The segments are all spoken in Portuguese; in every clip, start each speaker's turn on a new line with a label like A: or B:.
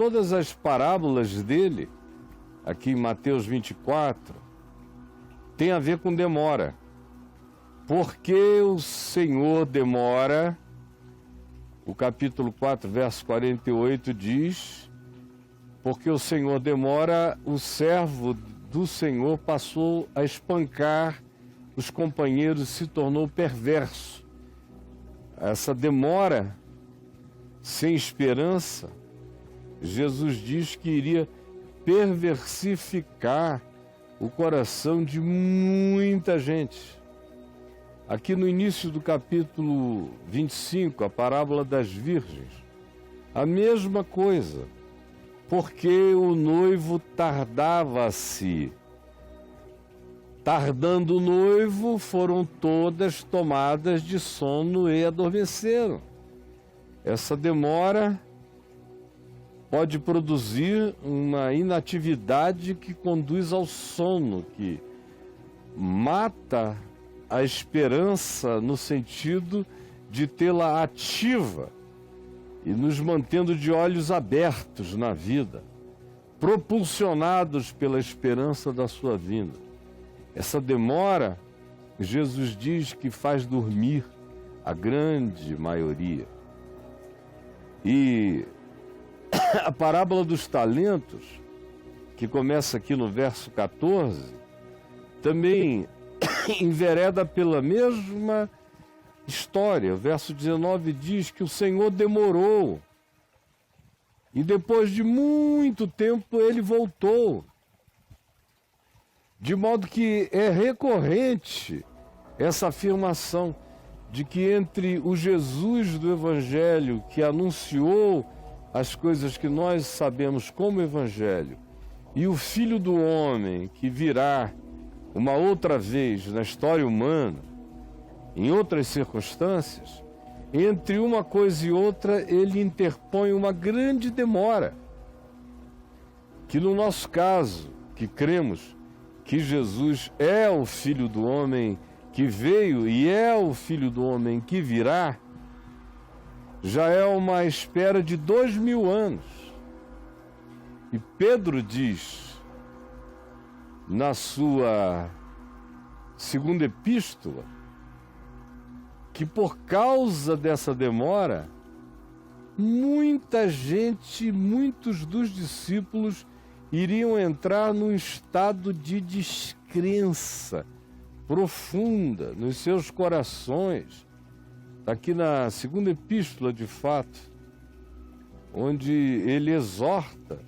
A: todas as parábolas dele, aqui em Mateus 24, tem a ver com demora. Porque o Senhor demora, o capítulo 4, verso 48 diz: porque o Senhor demora, o servo do Senhor passou a espancar os companheiros e se tornou perverso. Essa demora sem esperança, Jesus diz que iria perversificar o coração de muita gente. Aqui no início do capítulo 25, a parábola das virgens, a mesma coisa, porque o noivo tardava-se. Tardando o noivo, foram todas tomadas de sono e adormeceram. Essa demora pode produzir uma inatividade que conduz ao sono, que mata a esperança no sentido de tê-la ativa e nos mantendo de olhos abertos na vida, propulsionados pela esperança da sua vinda. Essa demora, Jesus diz que faz dormir a grande maioria. E a parábola dos talentos, que começa aqui no verso 14, também envereda pela mesma história. O verso 19 diz que o Senhor demorou e depois de muito tempo ele voltou. De modo que é recorrente essa afirmação de que entre o Jesus do Evangelho, que anunciou as coisas que nós sabemos como Evangelho, e o Filho do Homem, que virá uma outra vez na história humana, em outras circunstâncias, entre uma coisa e outra ele interpõe uma grande demora, que no nosso caso, que cremos que Jesus é o Filho do Homem que veio e é o Filho do Homem que virá, já é uma espera de 2000 anos. E Pedro diz, na sua segunda epístola, que por causa dessa demora, muita gente, muitos dos discípulos iriam entrar num estado de descrença profunda nos seus corações. Está aqui na segunda epístola, de fato, onde ele exorta,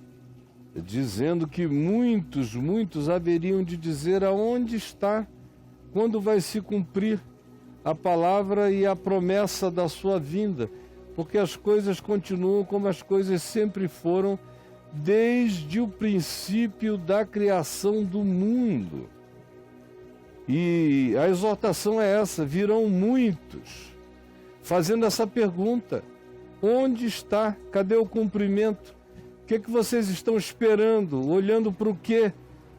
A: dizendo que muitos haveriam de dizer aonde está, quando vai se cumprir a palavra e a promessa da sua vinda, porque as coisas continuam como as coisas sempre foram desde o princípio da criação do mundo. E a exortação é essa: virão muitos fazendo essa pergunta: onde está? Cadê o cumprimento? O que vocês estão esperando? Olhando para o quê?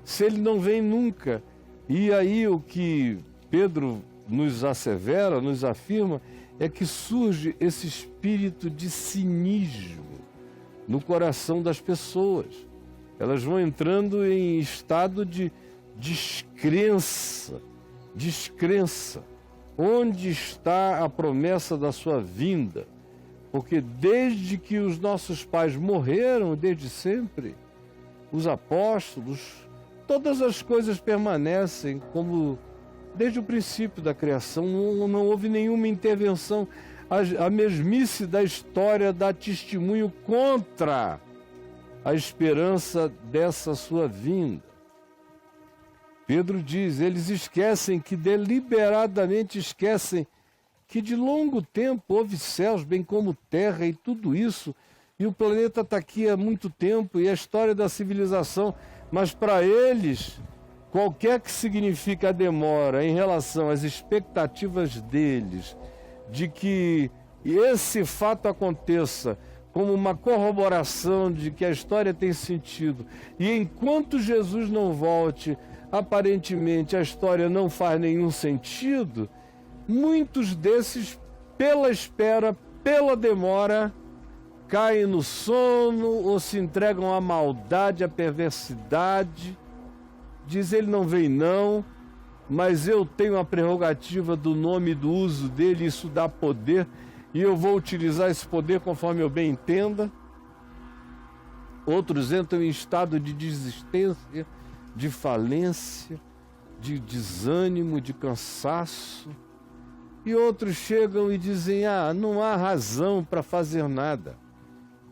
A: Se ele não vem nunca. E aí o que Pedro nos assevera, nos afirma, é que surge esse espírito de cinismo no coração das pessoas. Elas vão entrando em estado de descrença. Onde está a promessa da sua vinda? Porque desde que os nossos pais morreram, desde sempre, os apóstolos, todas as coisas permanecem como desde o princípio da criação. Não houve nenhuma intervenção. A mesmice da história dá testemunho contra a esperança dessa sua vinda. Pedro diz, eles esquecem, que deliberadamente esquecem, que de longo tempo houve céus, bem como terra e tudo isso, e o planeta está aqui há muito tempo, e a história da civilização, mas para eles, qualquer que signifique a demora em relação às expectativas deles, de que esse fato aconteça como uma corroboração de que a história tem sentido, e enquanto Jesus não volte, aparentemente a história não faz nenhum sentido, muitos desses, pela espera, pela demora, caem no sono ou se entregam à maldade, à perversidade. Diz: ele não vem não, mas eu tenho a prerrogativa do nome e do uso dele, isso dá poder, e eu vou utilizar esse poder conforme eu bem entenda. Outros entram em estado de desistência, de falência, de desânimo, de cansaço. E outros chegam e dizem: não há razão para fazer nada.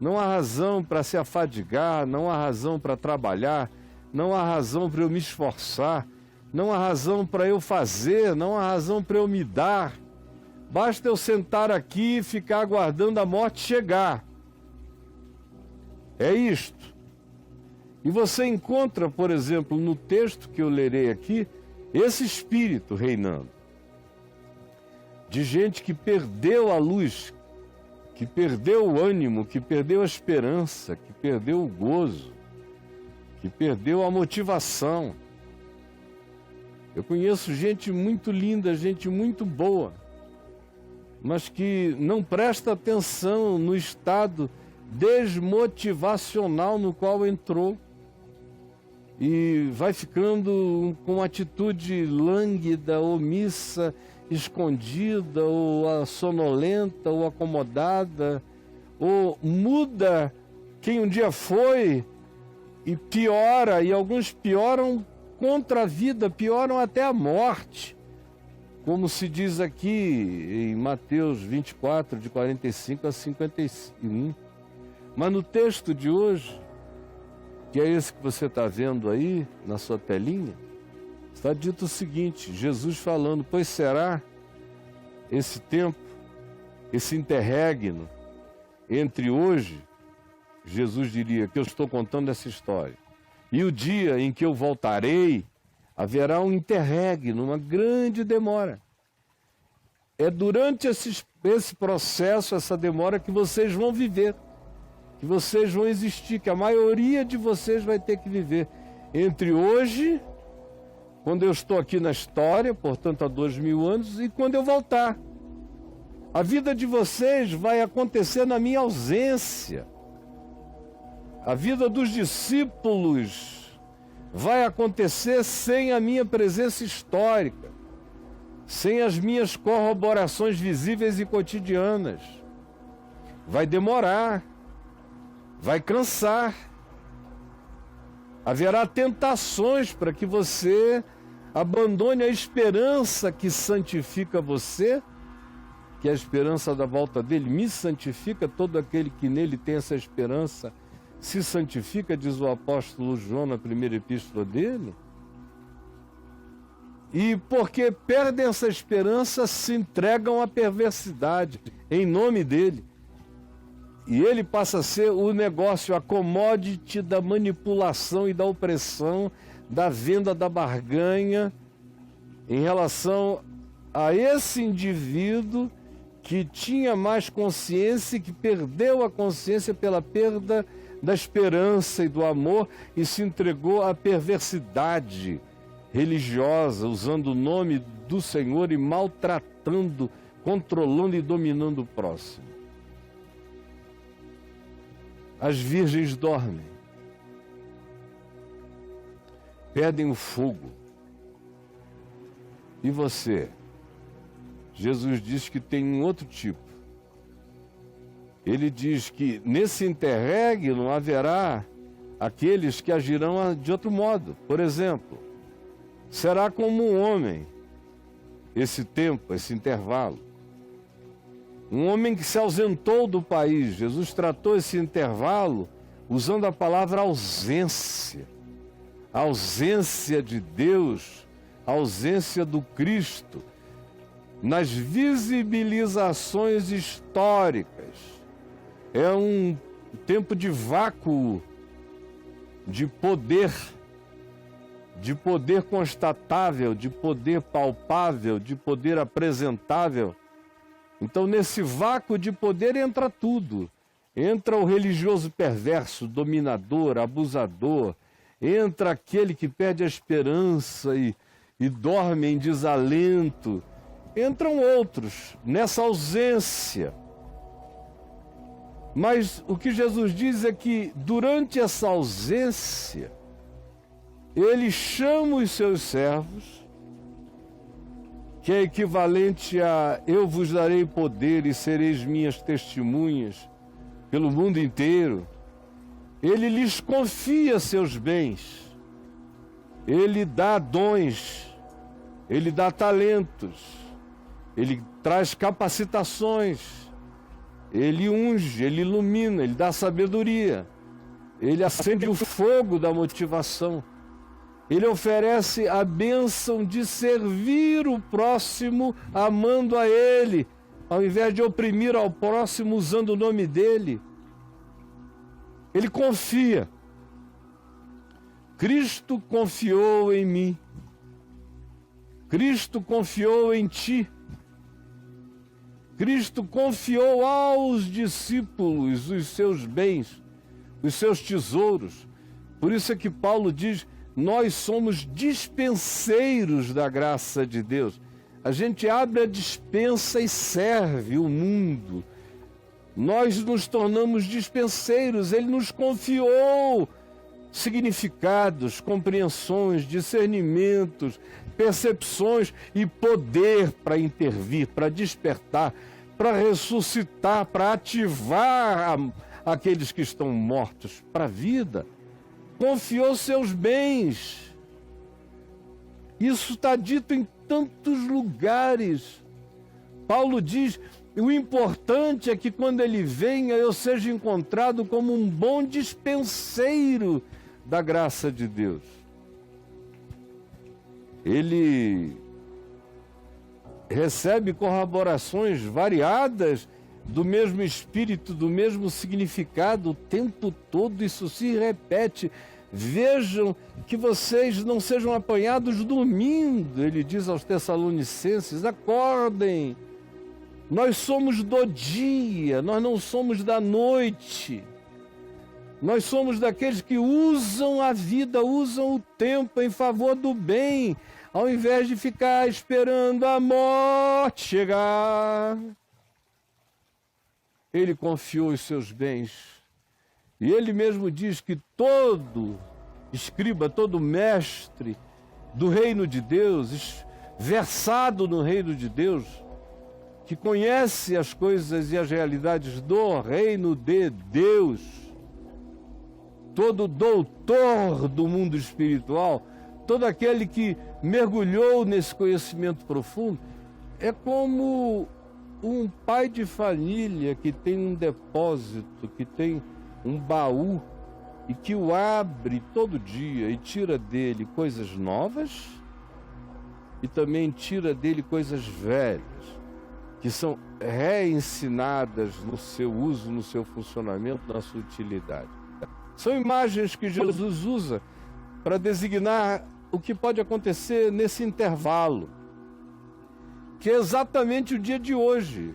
A: Não há razão para se afadigar, não há razão para trabalhar, não há razão para eu me esforçar, não há razão para eu fazer, não há razão para eu me dar. Basta eu sentar aqui e ficar aguardando a morte chegar. É isto. E você encontra, por exemplo, no texto que eu lerei aqui, esse espírito reinando. De gente que perdeu a luz, que perdeu o ânimo, que perdeu a esperança, que perdeu o gozo, que perdeu a motivação. Eu conheço gente muito linda, gente muito boa, mas que não presta atenção no estado desmotivacional no qual entrou e vai ficando com atitude lânguida, omissa, escondida, ou sonolenta, ou acomodada, ou muda quem um dia foi e piora, e alguns pioram contra a vida, pioram até a morte, como se diz aqui em Mateus 24, de 45 a 51. Mas no texto de hoje, que é esse que você está vendo aí na sua telinha, está dito o seguinte: Jesus falando: pois será esse tempo, esse interregno entre hoje, Jesus diria que eu estou contando essa história, e o dia em que eu voltarei, haverá um interregno, uma grande demora. É durante esse processo, essa demora, que vocês vão viver, que vocês vão existir, que a maioria de vocês vai ter que viver. Entre hoje, quando eu estou aqui na história, portanto há 2000 anos, e quando eu voltar. A vida de vocês vai acontecer na minha ausência. A vida dos discípulos vai acontecer sem a minha presença histórica, sem as minhas corroborações visíveis e cotidianas. Vai demorar, vai cansar. Haverá tentações para que você abandone a esperança que santifica você, que a esperança da volta dele me santifica. Todo aquele que nele tem essa esperança se santifica, diz o apóstolo João na primeira epístola dele. E porque perdem essa esperança, se entregam à perversidade em nome dele. E ele passa a ser o negócio, a commodity da manipulação e da opressão, da venda, da barganha, em relação a esse indivíduo que tinha mais consciência e que perdeu a consciência pela perda da esperança e do amor e se entregou à perversidade religiosa, usando o nome do Senhor e maltratando, controlando e dominando o próximo. As virgens dormem, pedem o fogo. E você? Jesus diz que tem um outro tipo. Ele diz que nesse interregno haverá aqueles que agirão de outro modo. Por exemplo, será como um homem, esse tempo, esse intervalo. Um homem que se ausentou do país. Jesus tratou esse intervalo usando a palavra ausência. A ausência de Deus, a ausência do Cristo, nas visibilizações históricas. É um tempo de vácuo, de poder constatável, de poder palpável, de poder apresentável. Então, nesse vácuo de poder entra tudo. Entra o religioso perverso, dominador, abusador. Entra aquele que perde a esperança e dorme em desalento. Entram outros nessa ausência. Mas o que Jesus diz é que durante essa ausência, ele chama os seus servos, que é equivalente a eu vos darei poder e sereis minhas testemunhas pelo mundo inteiro. Ele lhes confia seus bens, ele dá dons, ele dá talentos, ele traz capacitações, ele unge, ele ilumina, ele dá sabedoria, ele acende o fogo da motivação, ele oferece a bênção de servir o próximo amando a ele, ao invés de oprimir ao próximo usando o nome dele. Ele confia. Cristo confiou em mim. Cristo confiou em ti. Cristo confiou aos discípulos os seus bens, os seus tesouros. Por isso é que Paulo diz: nós somos dispenseiros da graça de Deus. A gente abre a despensa e serve o mundo. Nós nos tornamos dispenseiros. Ele nos confiou significados, compreensões, discernimentos, percepções e poder para intervir, para despertar, para ressuscitar, para ativar aqueles que estão mortos para a vida. Confiou seus bens. Isso está dito em tantos lugares. Paulo diz: o importante é que quando ele venha eu seja encontrado como um bom dispenseiro da graça de Deus. Ele recebe corroborações variadas do mesmo espírito, do mesmo significado o tempo todo. Isso se repete. Vejam que vocês não sejam apanhados dormindo, ele diz aos Tessalonicenses: acordem. Nós somos do dia, nós não somos da noite. Nós somos daqueles que usam a vida, usam o tempo em favor do bem, ao invés de ficar esperando a morte chegar. Ele confiou os seus bens. E ele mesmo diz que todo escriba, todo mestre do reino de Deus, versado no reino de Deus, que conhece as coisas e as realidades do reino de Deus, todo doutor do mundo espiritual, todo aquele que mergulhou nesse conhecimento profundo, é como um pai de família que tem um depósito, que tem um baú e que o abre todo dia e tira dele coisas novas e também tira dele coisas velhas, que são reensinadas no seu uso, no seu funcionamento, na sua utilidade. São imagens que Jesus usa para designar o que pode acontecer nesse intervalo, que é exatamente o dia de hoje.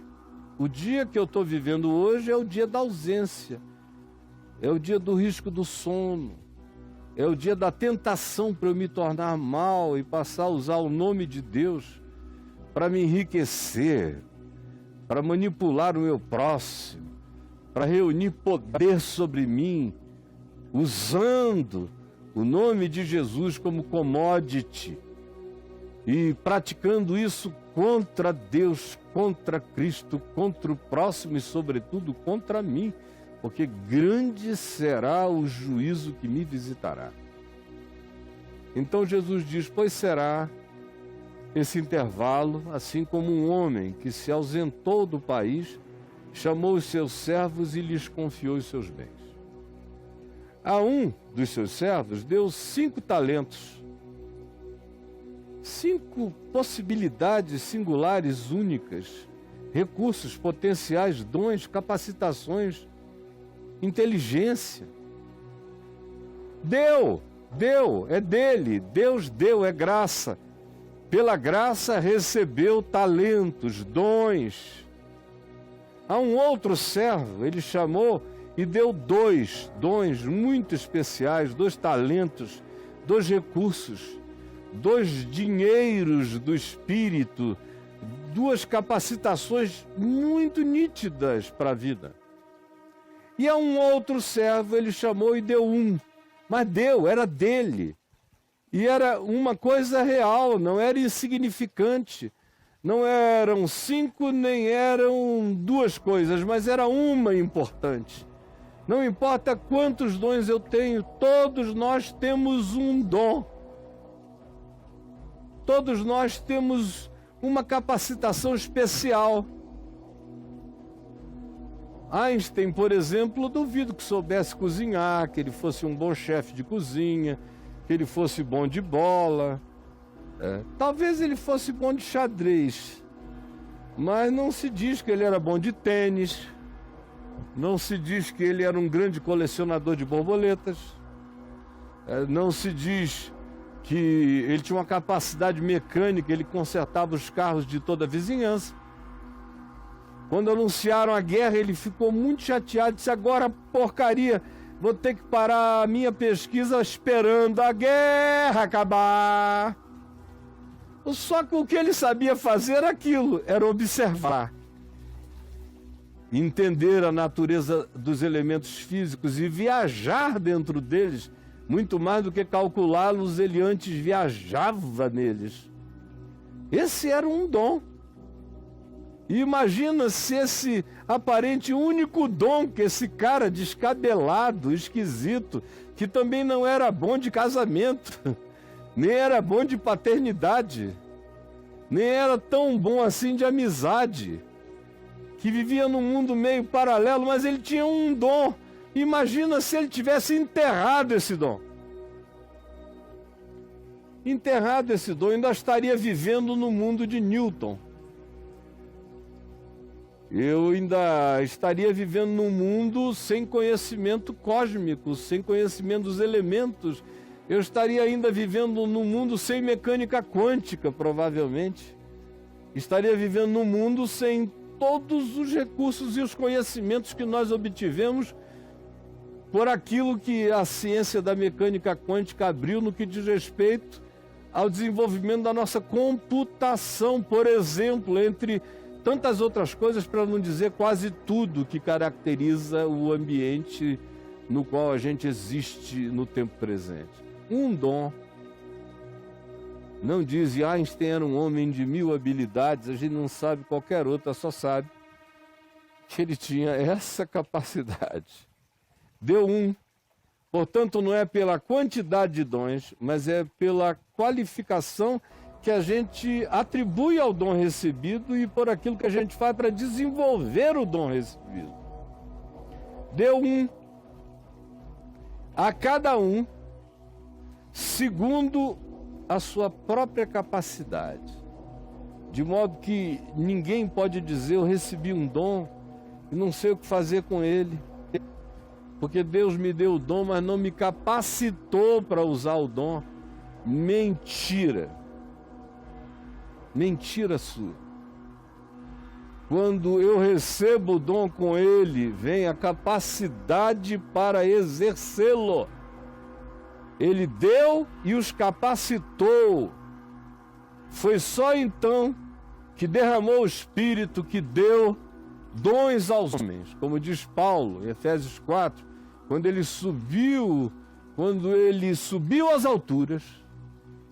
A: O dia que eu estou vivendo hoje é o dia da ausência, é o dia do risco do sono, é o dia da tentação para eu me tornar mal e passar a usar o nome de Deus para me enriquecer, para manipular o meu próximo, para reunir poder sobre mim, usando o nome de Jesus como commodity e praticando isso contra Deus, contra Cristo, contra o próximo e, sobretudo, contra mim, porque grande será o juízo que me visitará. Então Jesus diz: pois será esse intervalo, assim como um homem que se ausentou do país, chamou os seus servos e lhes confiou os seus bens. A um dos seus servos deu 5 talentos, 5 possibilidades singulares, únicas, recursos potenciais, dons, capacitações, inteligência. Deu, é dele, Deus deu, é graça. Pela graça recebeu talentos, dons. A um outro servo ele chamou e deu 2 dons muito especiais, 2 talentos, 2 recursos, 2 dinheiros do Espírito, 2 capacitações muito nítidas para a vida. E a um outro servo ele chamou e deu um. Mas era dele. E era uma coisa real, não era insignificante. Não eram 5, nem eram 2 coisas, mas era uma importante. Não importa quantos dons eu tenho, todos nós temos um dom. Todos nós temos uma capacitação especial. Einstein, por exemplo, duvido que soubesse cozinhar, que ele fosse um bom chefe de cozinha, que ele fosse bom de bola. Talvez ele fosse bom de xadrez, mas não se diz que ele era bom de tênis, não se diz que ele era um grande colecionador de borboletas, não se diz que ele tinha uma capacidade mecânica, ele consertava os carros de toda a vizinhança. Quando anunciaram a guerra, ele ficou muito chateado, disse: agora porcaria, vou ter que parar a minha pesquisa esperando a guerra acabar. Só que o que ele sabia fazer era aquilo, era observar, entender a natureza dos elementos físicos e viajar dentro deles, muito mais do que calculá-los, ele antes viajava neles. Esse era um dom. E imagina se esse aparente único dom que esse cara descabelado, esquisito, que também não era bom de casamento, nem era bom de paternidade, nem era tão bom assim de amizade, que vivia num mundo meio paralelo, mas ele tinha um dom. Imagina se ele tivesse enterrado esse dom. Enterrado esse dom, ainda estaria vivendo no mundo de Newton. Eu ainda estaria vivendo num mundo sem conhecimento cósmico, sem conhecimento dos elementos. Eu estaria ainda vivendo num mundo sem mecânica quântica, provavelmente. Estaria vivendo num mundo sem todos os recursos e os conhecimentos que nós obtivemos por aquilo que a ciência da mecânica quântica abriu no que diz respeito ao desenvolvimento da nossa computação, por exemplo, entre tantas outras coisas, para não dizer quase tudo que caracteriza o ambiente no qual a gente existe no tempo presente. Um dom. Não diz Einstein era um homem de 1000 habilidades, a gente não sabe qualquer outra, só sabe que ele tinha essa capacidade. Deu um. Portanto, não é pela quantidade de dons, mas é pela qualificação que a gente atribui ao dom recebido e por aquilo que a gente faz para desenvolver o dom recebido. Deu um a cada um, segundo a sua própria capacidade. De modo que ninguém pode dizer: eu recebi um dom e não sei o que fazer com ele, porque Deus me deu o dom, mas não me capacitou para usar o dom. Mentira. Mentira sua. Quando eu recebo o dom, com ele vem a capacidade para exercê-lo. Ele deu e os capacitou. Foi só então que derramou o Espírito, que deu dons aos homens. Como diz Paulo em Efésios 4, quando ele subiu às alturas,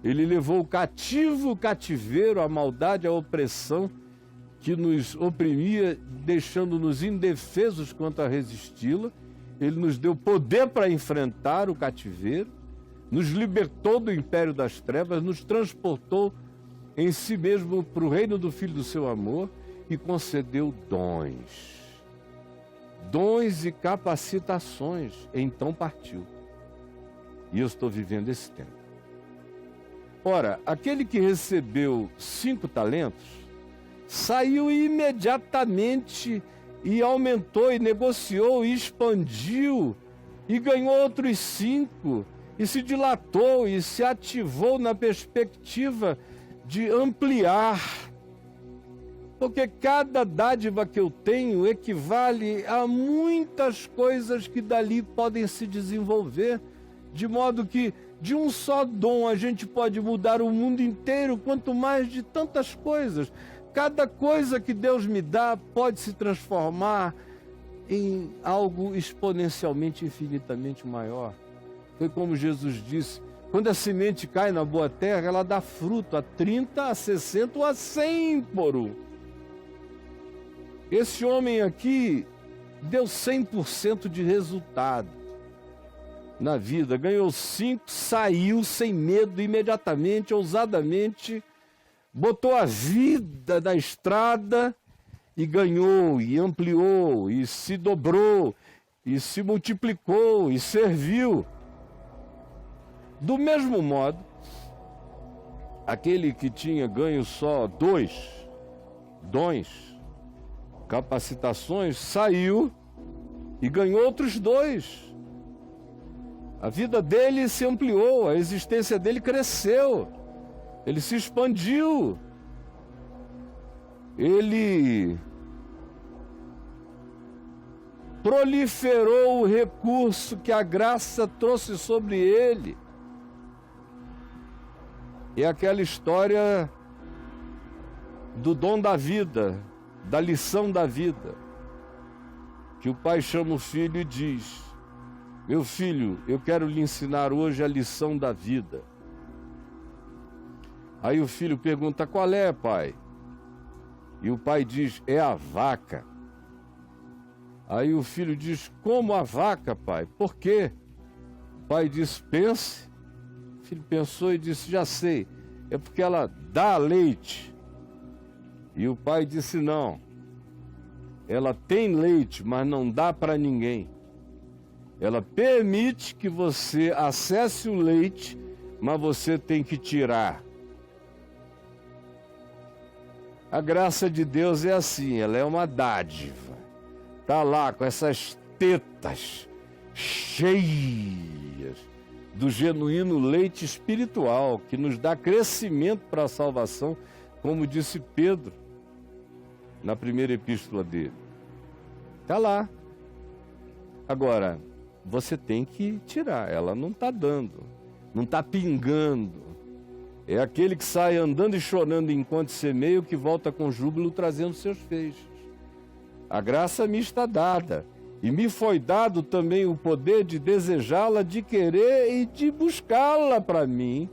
A: ele levou cativo o cativeiro, a maldade, a opressão que nos oprimia, deixando-nos indefesos quanto a resisti-la. Ele nos deu poder para enfrentar o cativeiro, nos libertou do império das trevas, nos transportou em si mesmo para o reino do Filho do seu amor e concedeu dons. Dons e capacitações. Então partiu. E eu estou vivendo esse tempo. Ora, aquele que recebeu 5 talentos, saiu imediatamente e aumentou e negociou e expandiu e ganhou outros 5 e se dilatou e se ativou na perspectiva de ampliar. Porque cada dádiva que eu tenho equivale a muitas coisas que dali podem se desenvolver, de modo que de um só dom a gente pode mudar o mundo inteiro, quanto mais de tantas coisas. Cada coisa que Deus me dá pode se transformar em algo exponencialmente, infinitamente maior. Foi como Jesus disse, quando a semente cai na boa terra, ela dá fruto a 30, a 60 ou a 100 por um. Esse homem aqui deu 100% de resultado na vida, ganhou 5, saiu sem medo, imediatamente, ousadamente, botou a vida na estrada e ganhou, e ampliou, e se dobrou, e se multiplicou, e serviu. Do mesmo modo, aquele que tinha ganho só 2 dons, capacitações, saiu e ganhou outros 2. A vida dele se ampliou, a existência dele cresceu, ele se expandiu, ele proliferou o recurso que a graça trouxe sobre ele. É aquela história do dom da vida, da lição da vida, que o pai chama o filho e diz: meu filho, eu quero lhe ensinar hoje a lição da vida. Aí o filho pergunta: qual é, pai? E o pai diz: é a vaca. Aí o filho diz: como a vaca, pai? Por quê? O pai diz: pense. O filho pensou e disse: já sei, é porque ela dá leite. E o pai disse: não, ela tem leite, mas não dá para ninguém. Ela permite que você acesse o leite, mas você tem que tirar. A graça de Deus é assim, ela é uma dádiva. Está lá com essas tetas cheias do genuíno leite espiritual, que nos dá crescimento para a salvação, como disse Pedro na primeira epístola dele. Está lá. Agora, você tem que tirar, ela não está dando, não está pingando. É aquele que sai andando e chorando enquanto semeia, que volta com júbilo trazendo seus feixes. A graça me está dada, e me foi dado também o poder de desejá-la, de querer e de buscá-la para mim,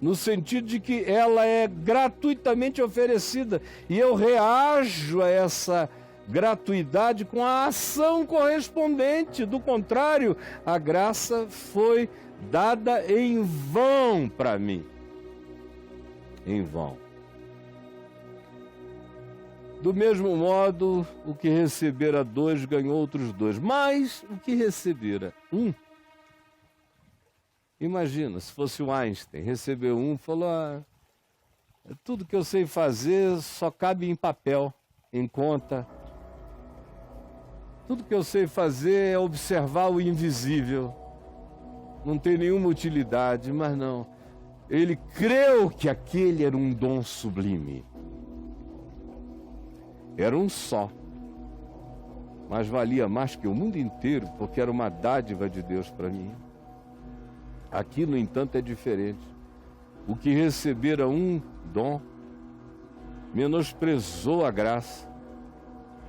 A: no sentido de que ela é gratuitamente oferecida, e eu reajo a essa gratuidade com a ação correspondente. Do contrário, a graça foi dada em vão para mim. Em vão. Do mesmo modo, o que recebera 2 ganhou outros 2, mas o que recebera 1, imagina, se fosse o Einstein, recebeu 1, falou: tudo que eu sei fazer só cabe em papel, em conta. Tudo que eu sei fazer é observar o invisível. Não tem nenhuma utilidade, mas não. Ele creu que aquele era um dom sublime. Era um só. Mas valia mais que o mundo inteiro, porque era uma dádiva de Deus para mim. Aqui, no entanto, é diferente. O que recebera um dom, menosprezou a graça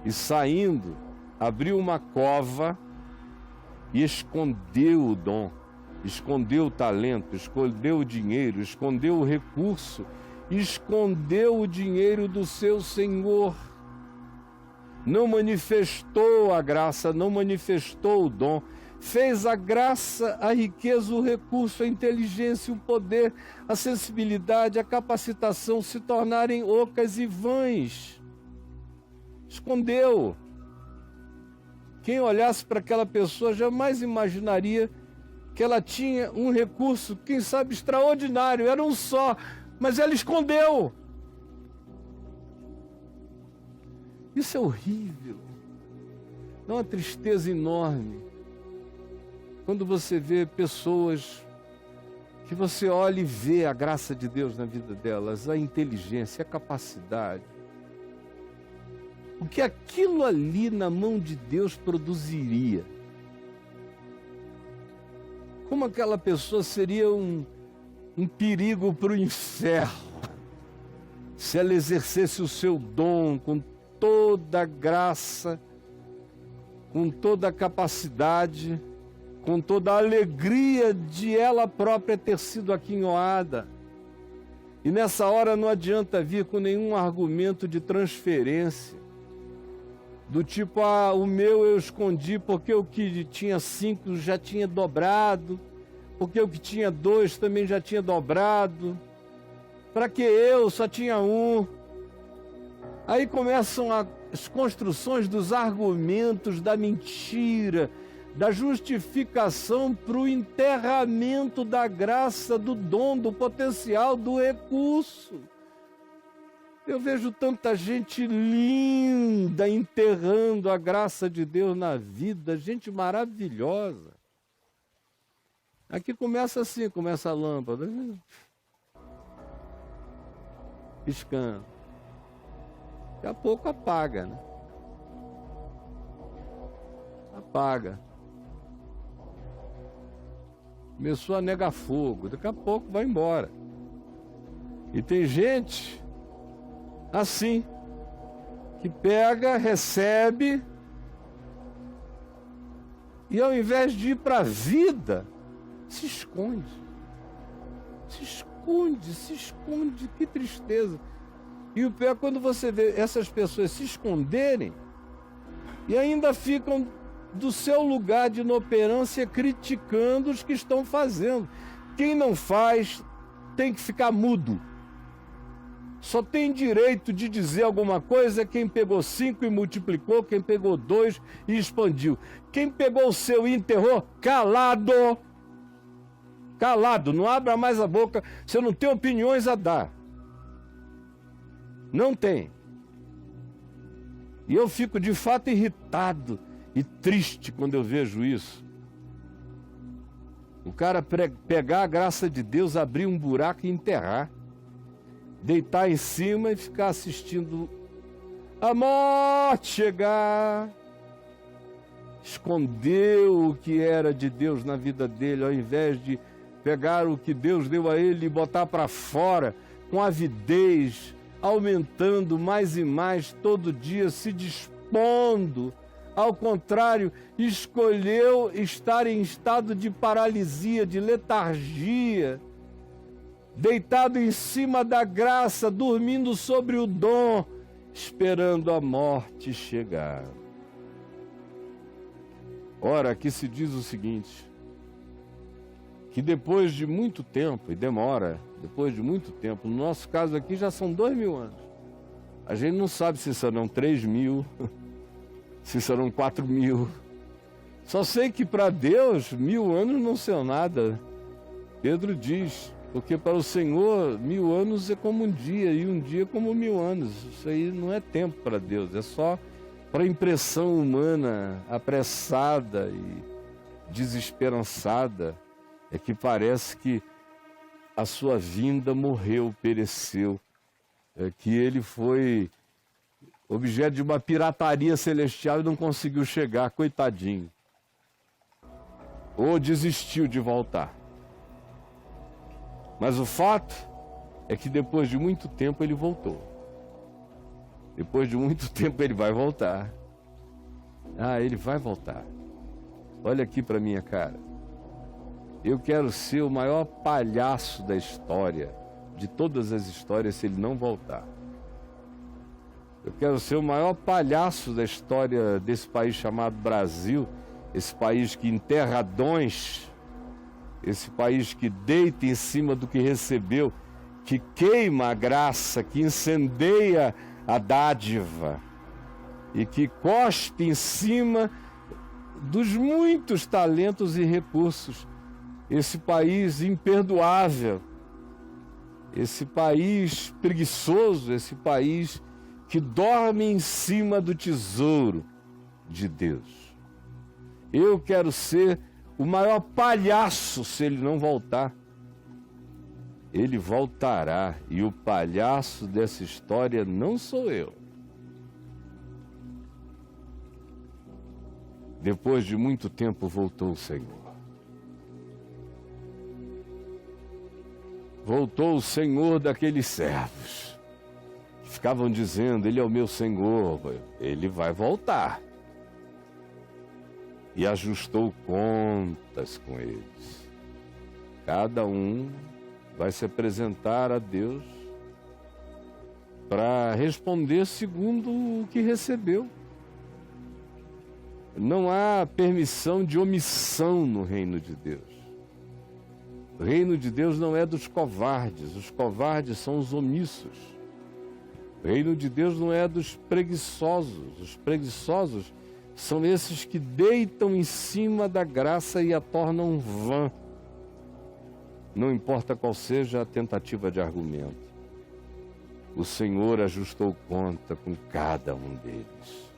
A: e, saindo, abriu uma cova e escondeu o dom, escondeu o talento, escondeu o dinheiro, escondeu o recurso, escondeu o dinheiro do seu senhor. Não manifestou a graça, não manifestou o dom. Fez a graça, a riqueza, o recurso, a inteligência, o poder, a sensibilidade, a capacitação se tornarem ocas e vãs. Escondeu. Quem olhasse para aquela pessoa jamais imaginaria que ela tinha um recurso, quem sabe extraordinário, era um só, mas ela escondeu. Isso é horrível. Dá uma tristeza enorme quando você vê pessoas que você olha e vê a graça de Deus na vida delas, a inteligência, a capacidade. O que aquilo ali na mão de Deus produziria? Como aquela pessoa seria um perigo para o inferno se ela exercesse o seu dom com toda a graça com toda a capacidade, com toda a alegria de ela própria ter sido aquinhoada. E nessa hora não adianta vir com nenhum argumento de transferência, do tipo, o meu eu escondi porque o que tinha 5 já tinha dobrado, porque o que tinha 2 também já tinha dobrado, para que eu só tinha 1? Aí começam as construções dos argumentos da mentira, da justificação para o enterramento da graça, do dom, do potencial, do recurso. Eu vejo tanta gente linda enterrando a graça de Deus na vida, gente maravilhosa. Aqui começa assim, começa a lâmpada, piscando. Daqui a pouco apaga, né? Apaga. Começou a negar fogo, daqui a pouco vai embora. E tem gente assim, que pega, recebe, e ao invés de ir para a vida, se esconde. Se esconde, se esconde, que tristeza. E o pior é quando você vê essas pessoas se esconderem e ainda ficam do seu lugar de inoperância criticando os que estão fazendo. Quem não faz tem que ficar mudo. Só tem direito de dizer alguma coisa quem pegou 5 e multiplicou, quem pegou 2 e expandiu. Quem pegou o seu e enterrou, calado. Calado, não abra mais a boca, você não tem opiniões a dar. Não tem. E eu fico de fato irritado e triste quando eu vejo isso. O cara pegar a graça de Deus, abrir um buraco e enterrar. Deitar em cima e ficar assistindo a morte chegar. Escondeu o que era de Deus na vida dele, ao invés de pegar o que Deus deu a ele e botar para fora com avidez, aumentando mais e mais todo dia, se dispondo. Ao contrário, escolheu estar em estado de paralisia, de letargia, deitado em cima da graça, dormindo sobre o dom, esperando a morte chegar. Ora, aqui se diz o seguinte, que depois de muito tempo, e demora, depois de muito tempo, no nosso caso aqui já são 2000 anos. A gente não sabe se serão 3000, se serão 4000. Só sei que para Deus 1000 anos não são nada. Pedro diz, porque para o Senhor 1000 anos é como um dia, e um dia como 1000 anos. Isso aí não é tempo para Deus, é só para impressão humana apressada e desesperançada. É que parece que a sua vinda morreu, pereceu. É que ele foi objeto de uma pirataria celestial e não conseguiu chegar, coitadinho. Ou desistiu de voltar. Mas o fato é que depois de muito tempo ele voltou. Depois de muito tempo ele vai voltar. Ele vai voltar. Olha aqui para minha cara. Eu quero ser o maior palhaço da história, de todas as histórias, se ele não voltar. Eu quero ser o maior palhaço da história desse país chamado Brasil, esse país que enterra dons, esse país que deita em cima do que recebeu, que queima a graça, que incendeia a dádiva e que cospe em cima dos muitos talentos e recursos. Esse país imperdoável, esse país preguiçoso, esse país que dorme em cima do tesouro de Deus. Eu quero ser o maior palhaço se ele não voltar. Ele voltará, e o palhaço dessa história não sou eu. Depois de muito tempo voltou o Senhor. Voltou o Senhor daqueles servos que ficavam dizendo, ele é o meu Senhor, ele vai voltar. e ajustou contas com eles. Cada um vai se apresentar a Deus para responder segundo o que recebeu. Não há permissão de omissão no reino de Deus. O reino de Deus não é dos covardes, os covardes são os omissos. O reino de Deus não é dos preguiçosos, os preguiçosos são esses que deitam em cima da graça e a tornam vã. Não importa qual seja a tentativa de argumento. O Senhor ajustou conta com cada um deles.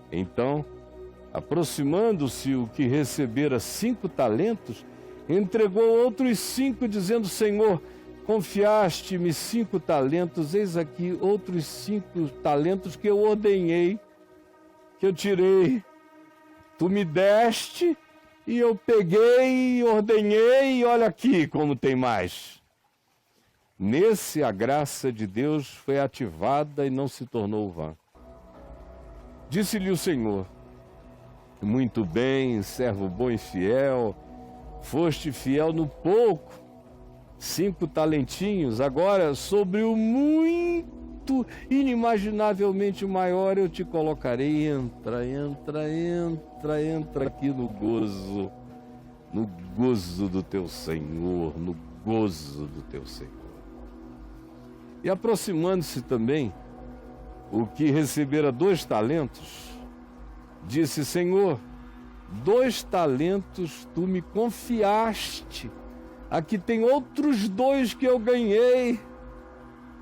A: Então, aproximando-se o que recebera 5 talentos, entregou outros 5, dizendo: Senhor, confiaste-me 5 talentos, eis aqui outros 5 talentos que eu ordenhei, que eu tirei. Tu me deste e eu peguei e ordenhei, e olha aqui como tem mais. Nesse, a graça de Deus foi ativada e não se tornou vã. Disse-lhe o Senhor: muito bem, servo bom e fiel, foste fiel no pouco, 5 talentinhos, agora sobre o muito, inimaginavelmente maior eu te colocarei. Entra aqui no gozo do teu Senhor, no gozo do teu Senhor. E aproximando-se também o que recebera 2 talentos, disse: Senhor, 2 talentos tu me confiaste, aqui tem outros 2 que eu ganhei.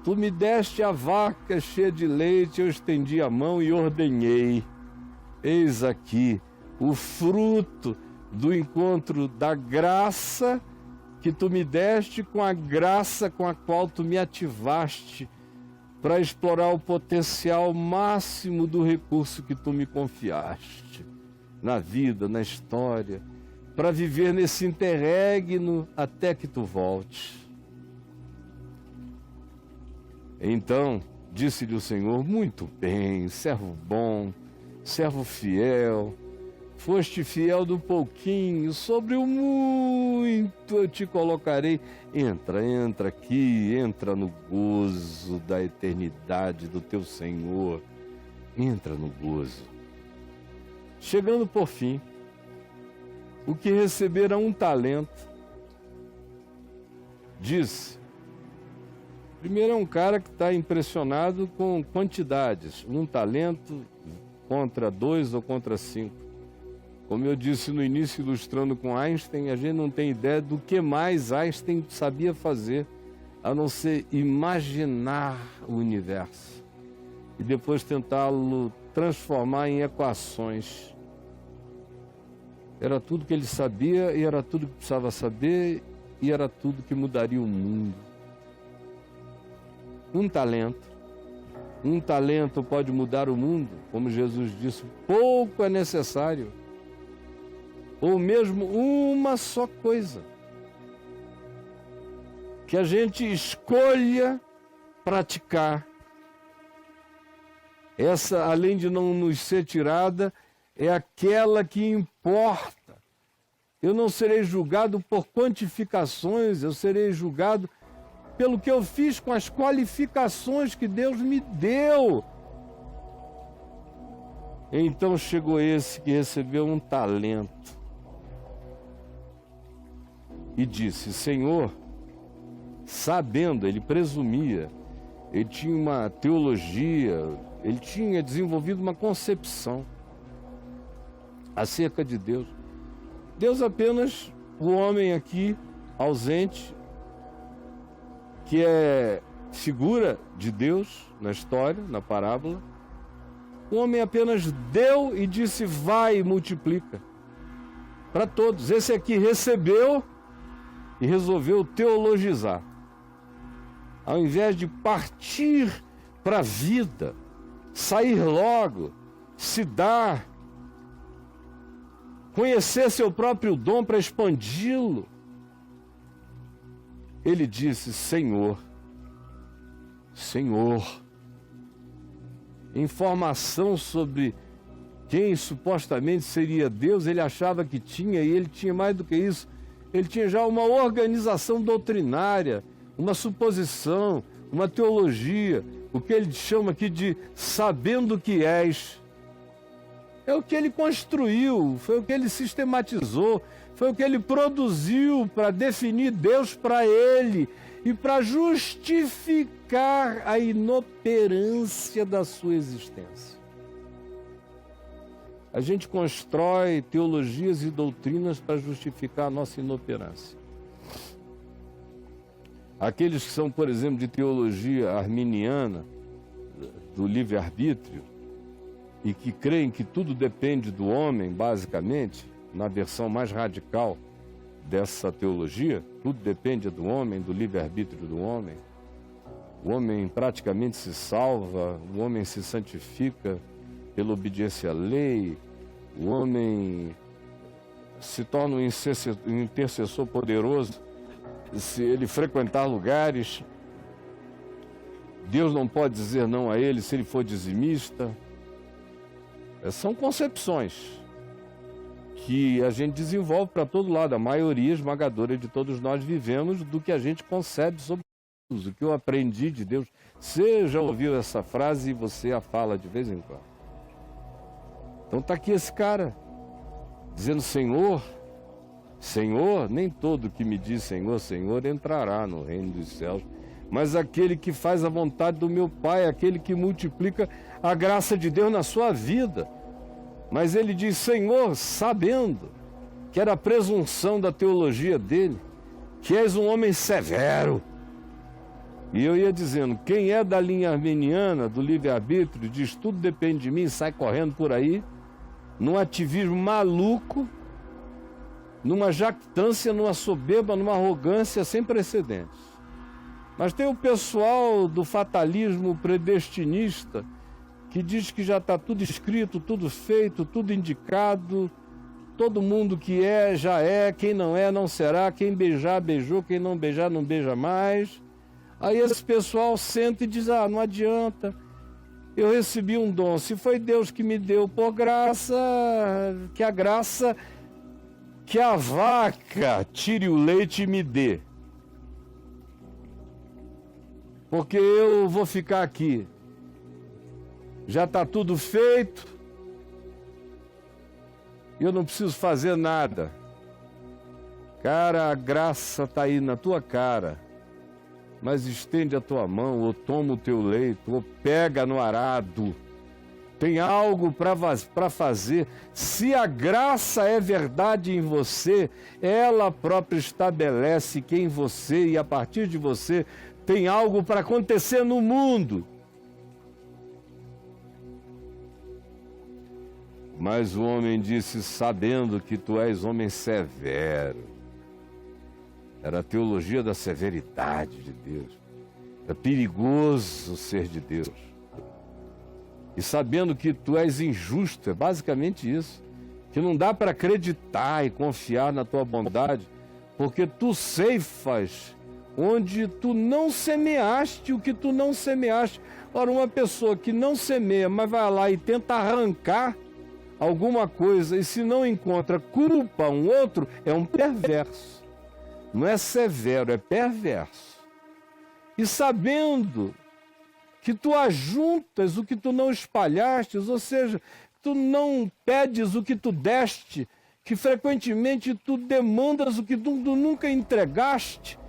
A: Tu me deste a vaca cheia de leite, eu estendi a mão e ordenhei. Eis aqui o fruto do encontro da graça que tu me deste com a graça com a qual tu me ativaste para explorar o potencial máximo do recurso que tu me confiaste na vida, na história, para viver nesse interregno até que tu voltes. Então, disse-lhe o Senhor: muito bem, servo bom, servo fiel, foste fiel do pouquinho, sobre o muito eu te colocarei. Entra aqui, entra no gozo da eternidade do teu Senhor. Entra no gozo. Chegando por fim, o que recebera 1 talento, disse: primeiro é um cara que está impressionado com quantidades, 1 talento contra 2 ou contra 5. Como eu disse no início, ilustrando com Einstein, a gente não tem ideia do que mais Einstein sabia fazer, a não ser imaginar o universo e depois tentá-lo transformar em equações. Era tudo que ele sabia e era tudo que precisava saber e era tudo que mudaria o mundo. 1 talento. 1 talento pode mudar o mundo, como Jesus disse, pouco é necessário. Ou mesmo uma só coisa. Que a gente escolha praticar. Essa, além de não nos ser tirada, é aquela que importa. Eu não serei julgado por quantificações, eu serei julgado pelo que eu fiz com as qualificações que Deus me deu. Então chegou esse que recebeu 1 talento e disse: Senhor, sabendo, ele presumia, ele tinha uma teologia, ele tinha desenvolvido uma concepção acerca de Deus. Deus apenas, o homem aqui ausente, que é figura de Deus na história, na parábola, o homem apenas deu e disse: vai e multiplica para todos. Esse aqui recebeu e resolveu teologizar. Ao invés de partir para a vida, sair logo, se dar, conhecer seu próprio dom para expandi-lo, ele disse: Senhor, Senhor. Informação sobre quem supostamente seria Deus, ele achava que tinha, e ele tinha mais do que isso. Ele tinha já uma organização doutrinária, uma suposição, uma teologia, o que ele chama aqui de sabendo que és. É o que ele construiu, foi o que ele sistematizou, foi o que ele produziu para definir Deus para ele e para justificar a inoperância da sua existência. A gente constrói teologias e doutrinas para justificar a nossa inoperância. Aqueles que são, por exemplo, de teologia arminiana, do livre-arbítrio, e que creem que tudo depende do homem, basicamente, na versão mais radical dessa teologia, tudo depende do homem, do livre-arbítrio do homem. O homem praticamente se salva, o homem se santifica pela obediência à lei, o homem se torna um intercessor poderoso se ele frequentar lugares. Deus não pode dizer não a ele se ele for dizimista. São concepções que a gente desenvolve para todo lado. A maioria esmagadora de todos nós vivemos do que a gente concebe sobre Deus, o que eu aprendi de Deus. Você já ouviu essa frase e você a fala de vez em quando. Então está aqui esse cara, dizendo Senhor, Senhor, nem todo que me diz Senhor, Senhor entrará no reino dos céus, mas aquele que faz a vontade do meu Pai, aquele que multiplica a graça de Deus na sua vida. Mas ele diz Senhor, sabendo que era a presunção da teologia dele, que és um homem severo. E eu ia dizendo, quem é da linha arminiana, do livre-arbítrio, diz tudo depende de mim, sai correndo por aí, num ativismo maluco, numa jactância, numa soberba, numa arrogância sem precedentes. Mas tem o pessoal do fatalismo predestinista, que diz que já está tudo escrito, tudo feito, tudo indicado, todo mundo que é, já é, quem não é, não será, quem beijar, beijou, quem não beijar, não beija mais. Aí esse pessoal senta e diz, não adianta, eu recebi um dom, se foi Deus que me deu por graça, que a graça, que a vaca tire o leite e me dê. Porque eu vou ficar aqui. Já está tudo feito, eu não preciso fazer nada. Cara, a graça está aí na tua cara, mas estende a tua mão, ou toma o teu leito, ou pega no arado. Tem algo para fazer. Se a graça é verdade em você, ela própria estabelece que em você e a partir de você tem algo para acontecer no mundo. Mas o homem disse, sabendo que tu és homem severo. Era a teologia da severidade de Deus. Era perigoso ser de Deus. E sabendo que tu és injusto, é basicamente isso. Que não dá para acreditar e confiar na tua bondade, porque tu ceifas onde tu não semeaste o que tu não semeaste. Ora, uma pessoa que não semeia, mas vai lá e tenta arrancar alguma coisa, e se não encontra culpa um outro, é um perverso. Não é severo, é perverso. E sabendo que tu ajuntas o que tu não espalhaste, ou seja, tu não pedes o que tu deste, que frequentemente tu demandas o que tu nunca entregaste.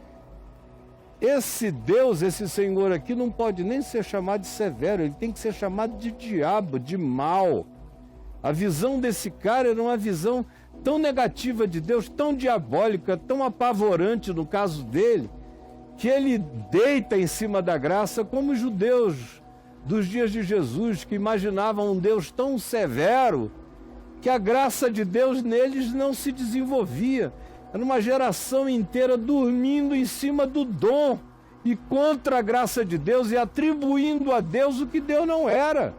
A: Esse Deus, esse Senhor aqui não pode nem ser chamado de severo, ele tem que ser chamado de diabo, de mal. A visão desse cara era uma visão tão negativa de Deus, tão diabólica, tão apavorante no caso dele, que ele deita em cima da graça, como os judeus dos dias de Jesus, que imaginavam um Deus tão severo, que a graça de Deus neles não se desenvolvia. Era uma geração inteira dormindo em cima do dom e contra a graça de Deus e atribuindo a Deus o que Deus não era.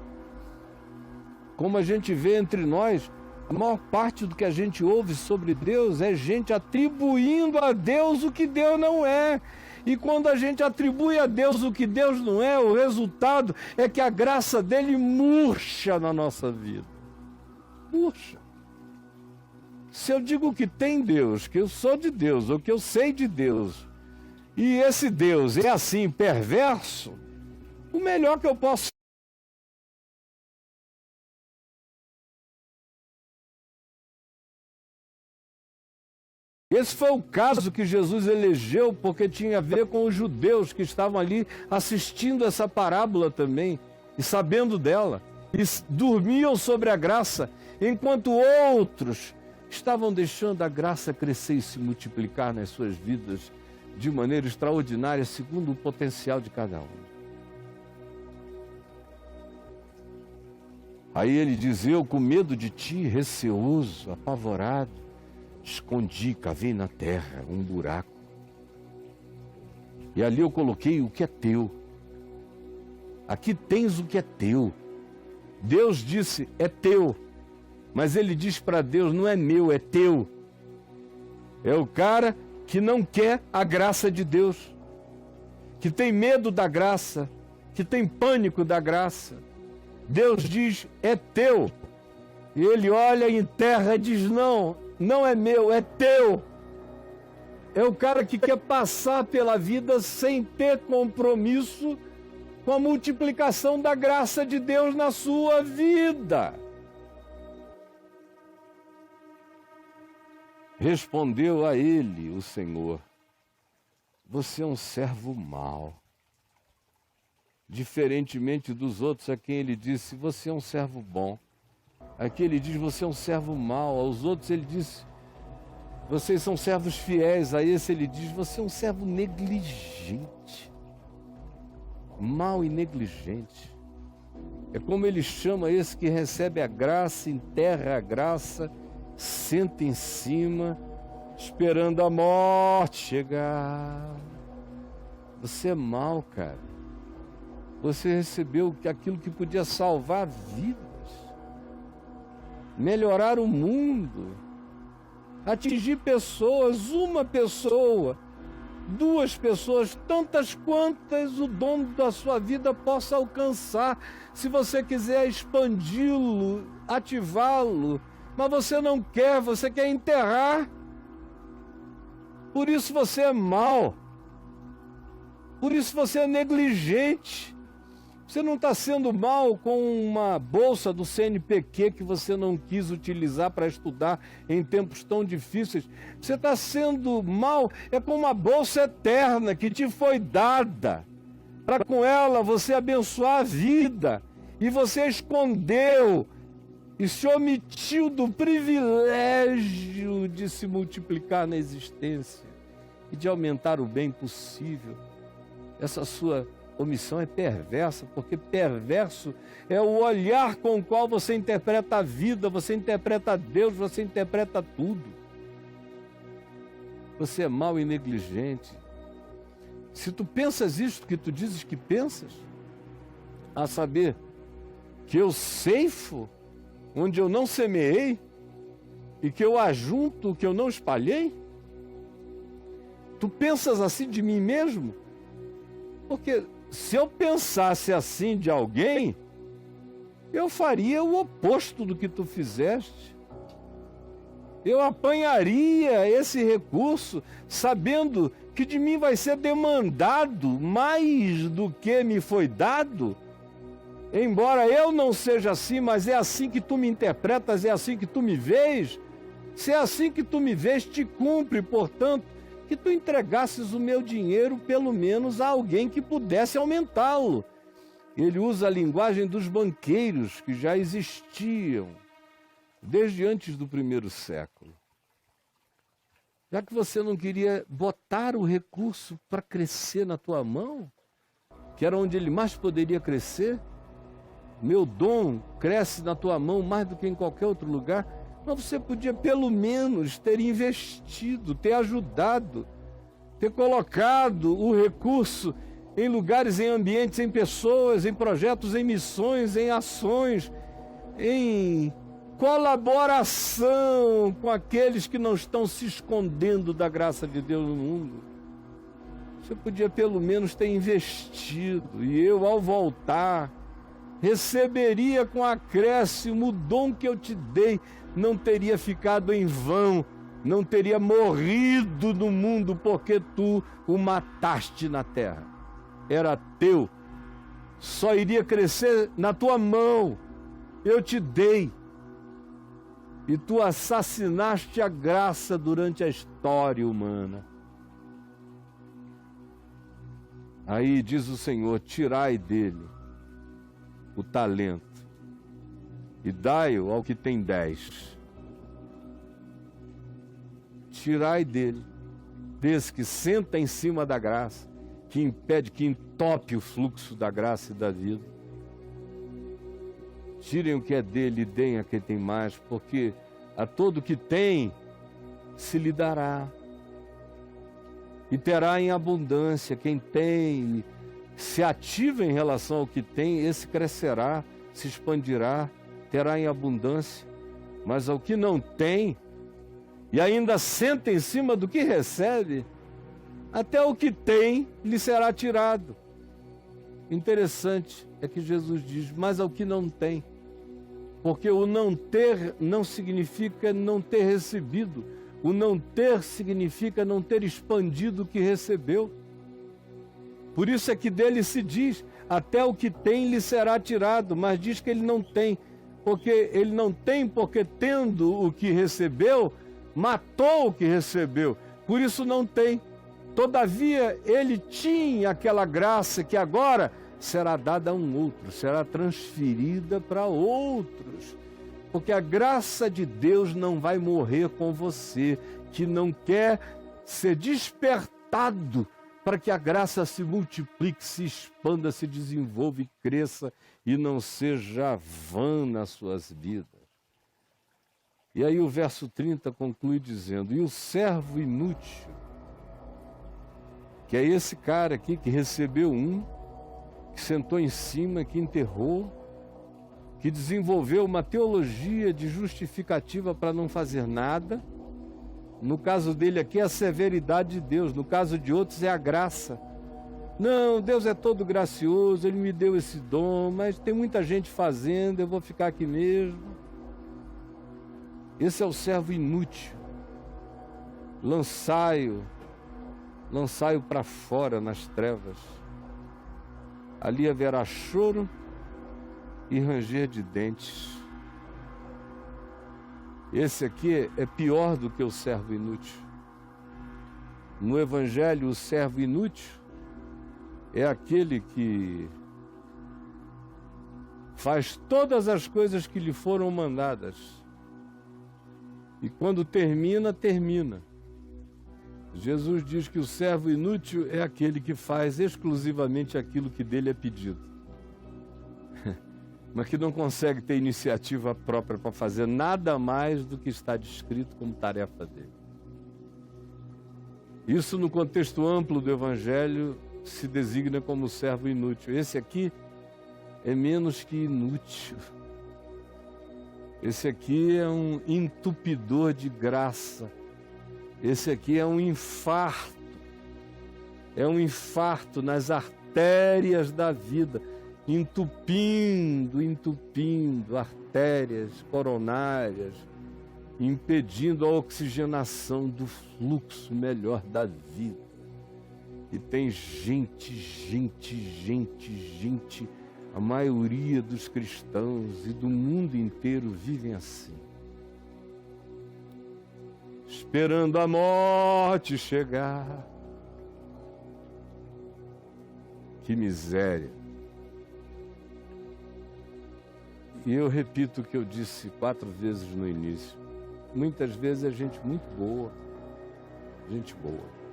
A: Como a gente vê entre nós, a maior parte do que a gente ouve sobre Deus é gente atribuindo a Deus o que Deus não é. E quando a gente atribui a Deus o que Deus não é, o resultado é que a graça dele murcha na nossa vida. Puxa, se eu digo que tem Deus, que eu sou de Deus, ou que eu sei de Deus, e esse Deus é assim, perverso, o melhor que eu posso. Esse foi o caso que Jesus elegeu, porque tinha a ver com os judeus que estavam ali assistindo essa parábola também, e sabendo dela, e dormiam sobre a graça, enquanto outros estavam deixando a graça crescer e se multiplicar nas suas vidas de maneira extraordinária, segundo o potencial de cada um. Aí ele diz: eu, com medo de ti, receoso, apavorado, escondi, cavei na terra um buraco. E ali eu coloquei o que é teu. Aqui tens o que é teu. Deus disse, é teu. Mas ele diz para Deus, não é meu, é teu. É o cara que não quer a graça de Deus, que tem medo da graça, que tem pânico da graça. Deus diz, é teu. E ele olha em terra e diz, não, não é meu, é teu. É o cara que quer passar pela vida sem ter compromisso com a multiplicação da graça de Deus na sua vida. Respondeu a ele o Senhor: você é um servo mau. Diferentemente dos outros, a quem ele disse, você é um servo bom. Aqui ele diz, você é um servo mau. Aos outros ele disse, vocês são servos fiéis. A esse ele diz, você é um servo negligente. Mau e negligente. É como ele chama esse que recebe a graça, enterra a graça, senta em cima, esperando a morte chegar. Você é mau, cara. Você recebeu aquilo que podia salvar vidas, melhorar o mundo, atingir pessoas, uma pessoa, duas pessoas, tantas quantas o dono da sua vida possa alcançar, se você quiser expandi-lo, ativá-lo, mas você não quer, você quer enterrar. Por isso você é mau, por isso você é negligente. Você não está sendo mal com uma bolsa do CNPq que você não quis utilizar para estudar em tempos tão difíceis. Você está sendo mal com uma bolsa eterna que te foi dada, para com ela você abençoar a vida. E você escondeu e se omitiu do privilégio de se multiplicar na existência e de aumentar o bem possível. Essa sua omissão é perversa, porque perverso é o olhar com o qual você interpreta a vida, você interpreta Deus, você interpreta tudo. Você é mau e negligente. Se tu pensas isto que tu dizes que pensas, a saber, que eu ceifo onde eu não semeei e que eu ajunto o que eu não espalhei, tu pensas assim de mim mesmo? Porque se eu pensasse assim de alguém, eu faria o oposto do que tu fizeste. Eu apanharia esse recurso, sabendo que de mim vai ser demandado mais do que me foi dado. Embora eu não seja assim, mas é assim que tu me interpretas, é assim que tu me vês. Se é assim que tu me vês, te cumpre, portanto, que tu entregasses o meu dinheiro pelo menos a alguém que pudesse aumentá-lo. Ele usa a linguagem dos banqueiros que já existiam desde antes do primeiro século. Já que você não queria botar o recurso para crescer na tua mão, que era onde ele mais poderia crescer, meu dom cresce na tua mão mais do que em qualquer outro lugar, mas você podia pelo menos ter investido, ter ajudado, ter colocado o recurso em lugares, em ambientes, em pessoas, em projetos, em missões, em ações, em colaboração com aqueles que não estão se escondendo da graça de Deus no mundo. Você podia pelo menos ter investido, e eu, ao voltar, receberia com acréscimo o dom que eu te dei, não teria ficado em vão, não teria morrido no mundo, porque tu o mataste na terra. Era teu, só iria crescer na tua mão, eu te dei. E tu assassinaste a graça durante a história humana. Aí diz o Senhor: tirai dele o talento e dai-o ao que tem 10. Tirai dele, desse que senta em cima da graça, que impede, que entope o fluxo da graça e da vida. Tirem o que é dele e deem a quem tem mais, porque a todo que tem se lhe dará. E terá em abundância. Quem tem, se ativa em relação ao que tem, esse crescerá, se expandirá, terá em abundância. Mas ao que não tem, e ainda senta em cima do que recebe, até o que tem lhe será tirado. Interessante é que Jesus diz: mas ao que não tem. Porque o não ter não significa não ter recebido. O não ter significa não ter expandido o que recebeu. Por isso é que dele se diz: até o que tem lhe será tirado, mas diz que ele não tem. Porque ele não tem, porque tendo o que recebeu, matou o que recebeu. Por isso não tem. Todavia, ele tinha aquela graça que agora será dada a um outro, será transferida para outros. Porque a graça de Deus não vai morrer com você, que não quer ser despertado para que a graça se multiplique, se expanda, se desenvolva e cresça e não seja vã nas suas vidas. E aí o verso 30 conclui dizendo: e o servo inútil, que é esse cara aqui que recebeu que sentou em cima, que enterrou, que desenvolveu uma teologia de justificativa para não fazer nada. No caso dele aqui é a severidade de Deus, no caso de outros é a graça. Não, Deus é todo gracioso, Ele me deu esse dom, mas tem muita gente fazendo, eu vou ficar aqui mesmo. Esse é o servo inútil. Lançai-o para fora nas trevas. Ali haverá choro e ranger de dentes. Esse aqui é pior do que o servo inútil. No Evangelho, o servo inútil é aquele que faz todas as coisas que lhe foram mandadas. E quando termina, termina. Jesus diz que o servo inútil é aquele que faz exclusivamente aquilo que dele é pedido, mas que não consegue ter iniciativa própria para fazer nada mais do que está descrito como tarefa dele. Isso, no contexto amplo do Evangelho, se designa como servo inútil. Esse aqui é menos que inútil. Esse aqui é um entupidor de graça. Esse aqui é um infarto. É um infarto nas artérias da vida, entupindo artérias coronárias, impedindo a oxigenação do fluxo melhor da vida. E tem gente, a maioria dos cristãos e do mundo inteiro vivem assim, esperando a morte chegar. Que miséria! E eu repito o que eu disse 4 vezes no início. Muitas vezes é gente muito boa, gente boa.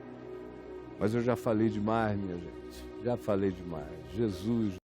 A: Mas eu já falei demais, minha gente, já falei demais. Jesus